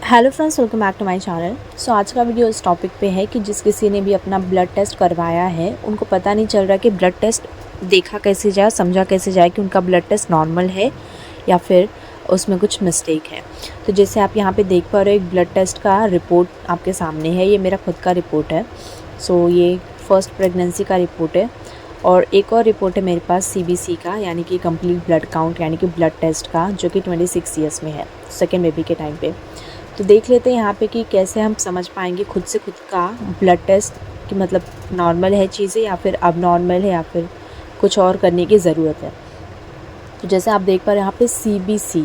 Hello friends, welcome back to my channel. So आज का video इस टॉपिक पे है कि जिस किसी ने भी अपना ब्लड टेस्ट करवाया है उनको पता नहीं चल रहा कि ब्लड टेस्ट देखा कैसे जाए, समझा कैसे जाए कि उनका ब्लड टेस्ट नॉर्मल है या फिर उसमें कुछ मिस्टेक है। तो जैसे आप यहाँ पे देख पा रहे हो, एक ब्लड टेस्ट का रिपोर्ट आपके सामने है। ये मेरा खुद का रिपोर्ट है। सो ये फर्स्ट प्रेगनेंसी का रिपोर्ट है और एक और रिपोर्ट है मेरे पास CBC का, यानी कि कंप्लीट ब्लड काउंट यानी कि ब्लड टेस्ट का, जो कि 26 ईयर्स में है, सेकेंड बेबी के टाइम पे। तो देख लेते हैं यहाँ पे कि कैसे हम समझ पाएंगे खुद से खुद का ब्लड टेस्ट कि मतलब नॉर्मल है चीज़ें या फिर अब नॉर्मल है या फिर कुछ और करने की ज़रूरत है। तो जैसे आप देख पा रहे हैं यहाँ पे CBC,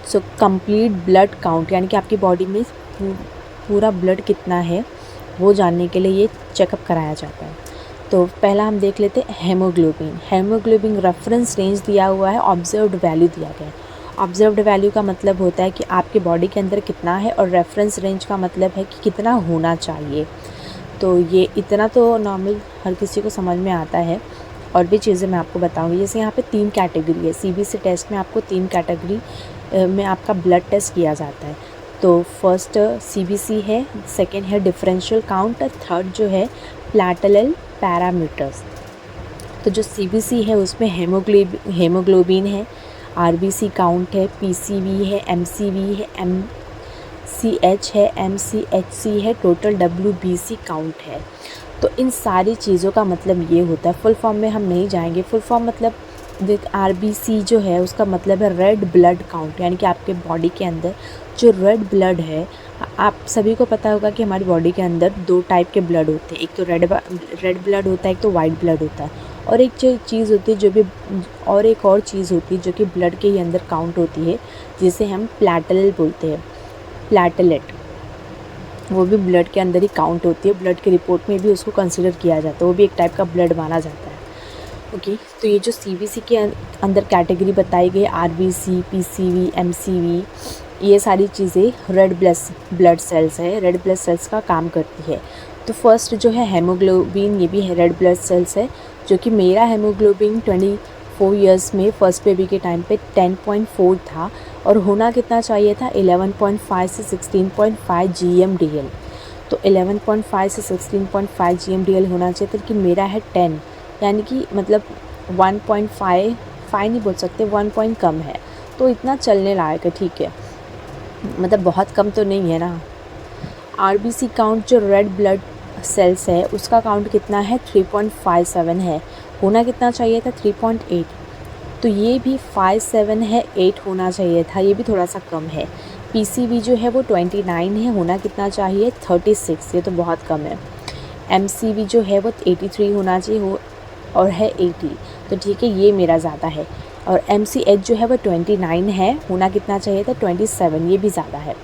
so complete blood count, यानी कि आपकी बॉडी में पूरा ब्लड कितना है वो जानने के लिए ये चेकअप कराया जाता है। तो पहला हम देख लेते हैं हेमोग्लोबिन रेफरेंस रेंज दिया हुआ है, ऑब्जर्व्ड वैल्यू दिया गया है। ऑब्जर्व्ड वैल्यू का मतलब होता है कि आपके बॉडी के अंदर कितना है और रेफरेंस रेंज का मतलब है कि कितना होना चाहिए। तो ये इतना तो नॉर्मल हर किसी को समझ में आता है। और भी चीज़ें मैं आपको बताऊंगी। जैसे यहाँ पे 3 कैटेगरी है CBC टेस्ट में, आपको 3 कैटेगरी में आपका ब्लड टेस्ट किया जाता है। तो फर्स्ट CBC है, सेकेंड है डिफरेंशियल काउंट, थर्ड जो है प्लैटेलेल पैरामीटर्स। तो जो CBC है उसमें हेमोग्लोबिन है, RBC काउंट है, PCV है, MCV है, MCH है, MCHC है, टोटल WBC काउंट है। तो इन सारी चीज़ों का मतलब ये होता है, फुल फॉर्म में हम नहीं जाएंगे। फुल फॉर्म मतलब RBC जो है उसका मतलब है रेड ब्लड काउंट, यानी कि आपके बॉडी के अंदर जो रेड ब्लड है। आप सभी को पता होगा कि हमारी बॉडी के अंदर 2 टाइप के ब्लड होते हैं, एक तो रेड ब्लड होता है, एक तो वाइट ब्लड होता है। और एक जो चीज़ होती है एक और चीज़ होती है जो कि ब्लड के ही अंदर काउंट होती है, जिसे हम प्लैटेलेट बोलते हैं। प्लैटेलेट वो भी ब्लड के अंदर ही काउंट होती है, ब्लड के रिपोर्ट में भी उसको कंसिडर किया जाता है, वो भी एक टाइप का ब्लड माना जाता है। ओके, तो ये जो CBC के अंदर कैटेगरी बताई गई, RBC, PCV, MCV, ये सारी चीज़ें रेड ब्लड सेल्स है, रेड ब्लड सेल्स का काम करती है। तो फर्स्ट जो है हेमोग्लोबिन, ये भी है रेड ब्लड सेल्स है, जो कि मेरा हेमोग्लोबिन 24 ईयर्स में फर्स्ट बेबी के टाइम पे 10.4 था और होना कितना चाहिए था 11.5 से 16.5 GMDL। तो 11.5 से 16.5 GMDL होना चाहिए था, कि मेरा है 10, यानी कि मतलब 1.5 नहीं बोल सकते, 1 पॉइंट कम है। तो इतना चलने लायक है, ठीक है, मतलब बहुत कम तो नहीं है ना। RBC काउंट जो रेड ब्लड सेल्स है उसका काउंट कितना है 3.57 है, होना कितना चाहिए था 3.8। तो ये भी 57 है, 8 होना चाहिए था, ये भी थोड़ा सा कम है। PCV जो है वो 29 है, होना कितना चाहिए 36, ये तो बहुत कम है। MCV जो है वो 83 होना चाहिए और है 80, तो ठीक है, ये मेरा ज़्यादा है। और MCH जो है वो 29 है, होना कितना चाहिए था 27, ये भी ज़्यादा है।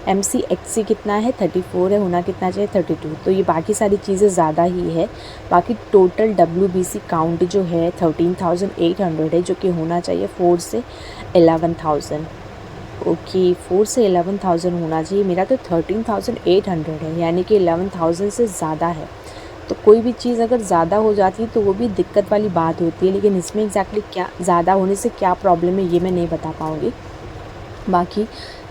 MCHC कितना है 34 है, होना कितना चाहिए 32, तो ये बाकी सारी चीज़ें ज़्यादा ही है। बाकी टोटल WBC काउंट जो है 13,800 है, जो कि होना चाहिए 4 से 11,000। ओके, 4 से 11,000 होना चाहिए, मेरा तो 13,800 है, यानी कि 11,000 से ज़्यादा है। तो कोई भी चीज़ अगर ज़्यादा हो जाती है तो वो भी दिक्कत वाली बात होती है, लेकिन इसमें एग्जैक्टली क्या ज़्यादा होने से क्या प्रॉब्लम है ये मैं नहीं बता पाऊँगी। बाकी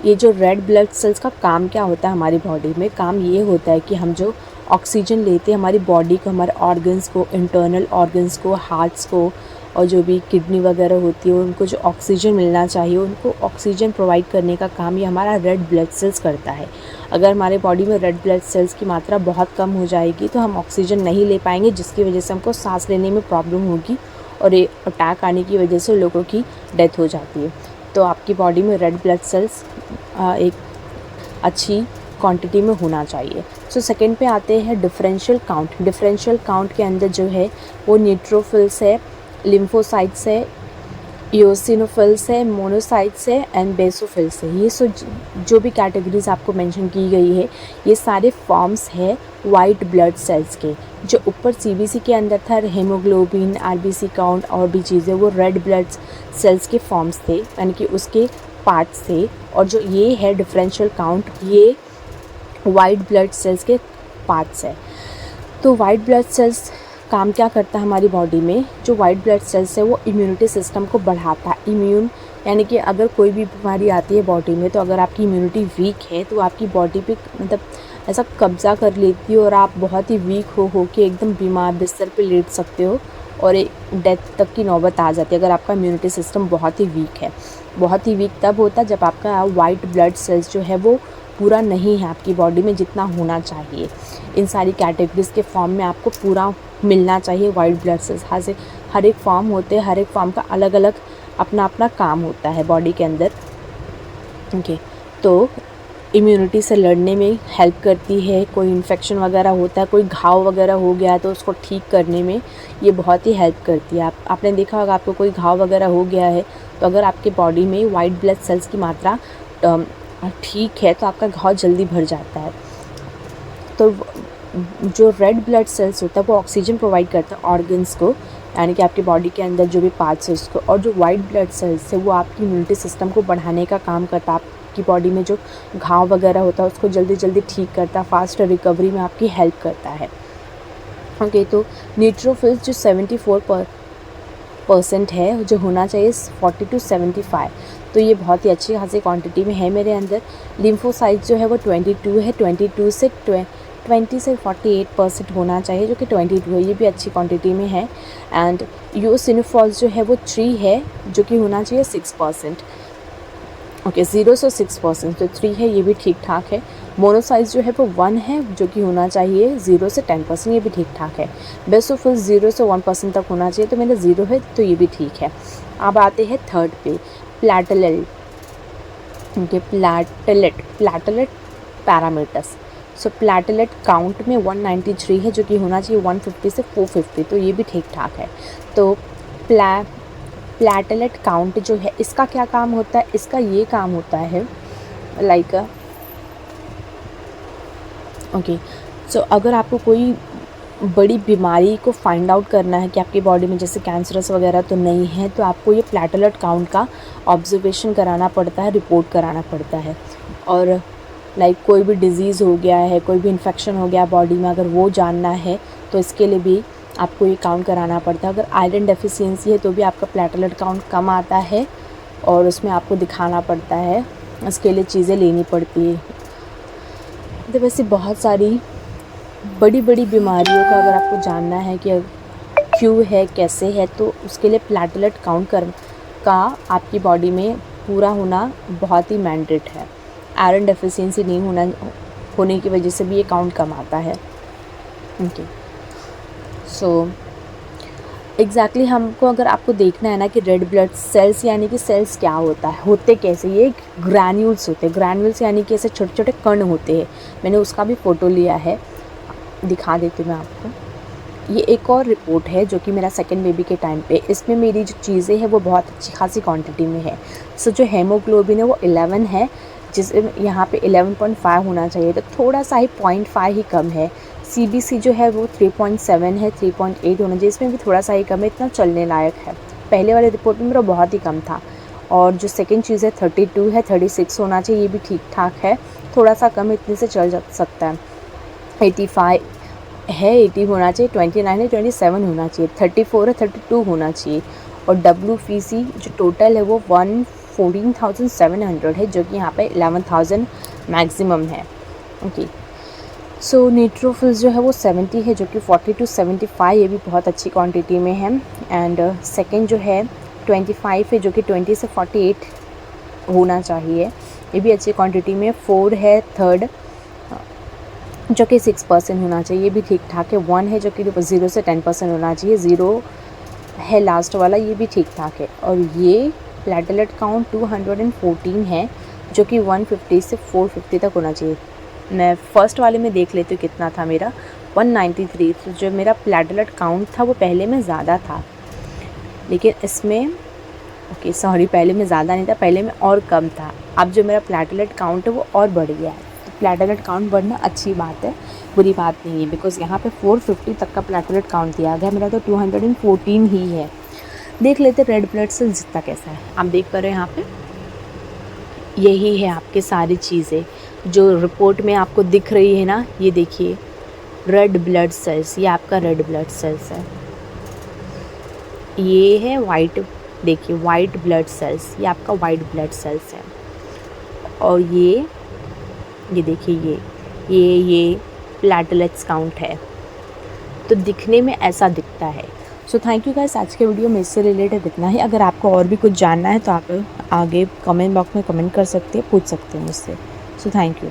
ये जो रेड ब्लड सेल्स का काम क्या होता है हमारी बॉडी में, काम ये होता है कि हम जो ऑक्सीजन लेते हैं हमारी बॉडी को, हमारे ऑर्गन्स को, इंटरनल ऑर्गन्स को, हार्ट्स को, और जो भी किडनी वगैरह होती है उनको जो ऑक्सीजन मिलना चाहिए, उनको ऑक्सीजन प्रोवाइड करने का काम ये हमारा रेड ब्लड सेल्स करता है। अगर हमारे बॉडी में रेड ब्लड सेल्स की मात्रा बहुत कम हो जाएगी तो हम ऑक्सीजन नहीं ले पाएंगे, जिसकी वजह से हमको सांस लेने में प्रॉब्लम होगी और अटैक आने की वजह से लोगों की डेथ हो जाती है। तो आपकी बॉडी में रेड ब्लड सेल्स एक अच्छी क्वांटिटी में होना चाहिए। सो सेकंड पे आते हैं डिफरेंशियल काउंट। डिफरेंशियल काउंट के अंदर जो है वो न्यूट्रोफिल्स है, लिम्फोसाइट्स है, इओसिनोफिल्स है, मोनोसाइट्स है एंड बेसोफिल्स है। ये जो भी कैटेगरीज आपको मेंशन की गई है ये सारे फॉर्म्स है वाइट ब्लड सेल्स के। जो ऊपर CBC के अंदर था हेमोग्लोबिन, RBC काउंट और भी चीज़ें, वो रेड ब्लड सेल्स के फॉर्म्स थे, यानी कि उसके पार्ट्स थे। और जो ये है डिफरेंशियल काउंट, ये वाइट ब्लड सेल्स के पार्ट्स है। तो वाइट ब्लड सेल्स काम क्या करता है हमारी बॉडी में, जो वाइट ब्लड सेल्स है वो इम्यूनिटी सिस्टम को बढ़ाता है, इम्यून यानी कि अगर कोई भी बीमारी आती है बॉडी में, तो अगर आपकी इम्यूनिटी वीक है तो आपकी बॉडी पे मतलब ऐसा कब्ज़ा कर लेती है और आप बहुत ही वीक हो के एकदम बीमार बिस्तर पे लेट सकते हो और एक डेथ तक की नौबत आ जाती है अगर आपका इम्यूनिटी सिस्टम बहुत ही वीक है। बहुत ही वीक तब होता है जब आपका वाइट ब्लड सेल्स जो है वो पूरा नहीं है आपकी बॉडी में जितना होना चाहिए। इन सारी कैटेगरीज़ के फॉर्म में आपको पूरा मिलना चाहिए वाइट ब्लड सेल्स। हाँ से हर एक फॉर्म होते हैं, हर एक फॉर्म का अलग अलग अपना अपना काम होता है बॉडी के अंदर। ओके, तो इम्यूनिटी से लड़ने में हेल्प करती है। कोई इन्फेक्शन वगैरह होता है, कोई घाव वगैरह हो गया है तो उसको ठीक करने में ये बहुत ही हेल्प करती है। आपने देखा होगा आपको कोई घाव वगैरह हो गया है तो अगर आपके बॉडी में वाइट ब्लड सेल्स की मात्रा ठीक है तो आपका घाव जल्दी भर जाता है। तो जो रेड ब्लड सेल्स होता है वो ऑक्सीजन प्रोवाइड करता है ऑर्गन्स को, यानी कि आपकी बॉडी के अंदर जो भी पार्ट्स है उसको। और जो वाइट ब्लड सेल्स है वो आपकी इम्यूनिटी सिस्टम को बढ़ाने का काम करता है। आपकी बॉडी में जो घाव वगैरह होता है उसको जल्दी जल्दी ठीक करता है, फास्ट रिकवरी में आपकी हेल्प करता है। ओके, तो न्यूट्रोफिल्स जो 74% है जो होना चाहिए 40 to 75, तो ये बहुत ही अच्छी खासी क्वांटिटी में है मेरे अंदर। लिम्फोसाइट्स जो है वो 22 है, 20 से 48% होना चाहिए जो कि 22 है, ये भी अच्छी क्वांटिटी में है। एंड यूसिनोफॉल्स जो है वो 3 है जो कि होना चाहिए 6%। ओके, 0 से 6%, तो 3 है, ये भी ठीक ठाक है। मोनोसाइट्स जो है वो 1 है जो कि होना चाहिए 0 से 10%, ये भी ठीक ठाक है। बेसोफिल्स 0 से 1% तक होना चाहिए, तो मेरा 0 है तो ये भी ठीक है। अब आते हैं थर्ड पे, platelet. Okay, platelet parameters. So platelet count में 193 है जो कि होना चाहिए 150 से 450, तो ये भी ठीक ठाक है। तो प्लेटलेट काउंट जो है इसका क्या काम होता है, इसका ये काम होता है लाइक ओके, सो अगर आपको कोई बड़ी बीमारी को फाइंड आउट करना है कि आपकी बॉडी में जैसे कैंसरस वगैरह तो नहीं है, तो आपको ये प्लेटलेट काउंट का ऑब्जर्वेशन कराना पड़ता है, रिपोर्ट कराना पड़ता है। और लाइक कोई भी डिज़ीज़ हो गया है, कोई भी इन्फेक्शन हो गया बॉडी में, अगर वो जानना है तो इसके लिए भी आपको ये काउंट कराना पड़ता है। अगर आयरन डेफिशिएंसी है तो भी आपका प्लेटलेट काउंट कम आता है और उसमें आपको दिखाना पड़ता है, इसके लिए चीज़ें लेनी पड़ती है। तो वैसे बहुत सारी बड़ी बड़ी बीमारियों का अगर आपको जानना है कि क्यों है, कैसे है, तो उसके लिए प्लेटलेट काउंट का आपकी बॉडी में पूरा होना बहुत ही मैंडेट है। आयरन डेफिशिएंसी नहीं होने की वजह से भी ये काउंट कम आता है। ओके, सो एग्जैक्टली हमको अगर आपको देखना है ना कि रेड ब्लड सेल्स यानी कि सेल्स क्या होता है, होते कैसे, ये ग्रैन्यूल्स होते हैं। ग्रैन्यूल्स यानी कि ऐसे छोटे छोटे कण होते हैं। मैंने उसका भी फ़ोटो लिया है, दिखा देती हूँ मैं आपको। ये एक और रिपोर्ट है जो कि मेरा सेकंड बेबी के टाइम पे, इसमें मेरी जो चीज़ें हैं वो बहुत अच्छी खासी क्वांटिटी में है। सो जो हेमोग्लोबिन है वो 11 है, जिस यहाँ पे 11.5 होना चाहिए, तो थोड़ा सा ही 0.5 ही कम है। CBC जो है वो 3.7 है, 3.8 होना चाहिए, इसमें भी थोड़ा सा ही कम है, इतना चलने लायक है। पहले वाले रिपोर्ट में मेरा बहुत ही कम था। और जो सेकंड चीज़ है 32 है, 36 होना चाहिए, ये भी ठीक ठाक है, थोड़ा सा कम, इतने से चल जा सकता है। 85 है, 80 होना चाहिए, 29 है, 27 होना चाहिए, 34 है, 32 होना चाहिए। और WBC जो टोटल है वो 14,700 है जो कि यहाँ पे 11,000 मैक्सिमम है। ओके, सो न्यूट्रोफिल्स जो है वो 70 है जो कि 40 to 75, ये भी बहुत अच्छी क्वांटिटी में है। एंड सेकंड जो है 25 है जो कि 20 से 48 होना चाहिए, ये भी अच्छी क्वांटिटी में। 4 है थर्ड जो कि 6% होना चाहिए, ये भी ठीक ठाक है। 1 है जो कि 0 से 10% होना चाहिए, 0 है लास्ट वाला, ये भी ठीक ठाक है। और ये प्लेटलेट काउंट 214 है जो कि 150 से 450 तक होना चाहिए। मैं फ़र्स्ट वाले में देख लेती हूँ कितना था मेरा, 193। तो जो मेरा प्लेटलेट काउंट था वो पहले में ज़्यादा था, लेकिन इसमें ओके सॉरी, पहले में ज़्यादा नहीं था, पहले में और कम था। अब जो मेरा प्लेटलेट काउंट है वो और बढ़ गया है। तो प्लेटलेट काउंट बढ़ना अच्छी बात है, बुरी बात नहीं है, बिकॉज़ यहाँ पे 450 तक का प्लेटलेट काउंट दिया गया, मेरा तो 214 ही है। देख लेते रेड ब्लड सेल्स जितना कैसा है। आप देख पा रहे हैं यहाँ पे, यही है आपके सारी चीज़ें जो रिपोर्ट में आपको दिख रही है ना, ये देखिए रेड ब्लड सेल्स, ये आपका रेड ब्लड सेल्स है। ये है वाइट देखिए वाइट ब्लड सेल्स, ये आपका वाइट ब्लड सेल्स है। और ये देखिए ये प्लेटलेट्स काउंट है। तो दिखने में ऐसा दिखता है। सो थैंक यू गाइस, आज के वीडियो में इससे रिलेटेड इतना ही। अगर आपको और भी कुछ जानना है तो आप आगे कमेंट बॉक्स में कमेंट कर सकते हैं, पूछ सकते हैं मुझसे। So thank you.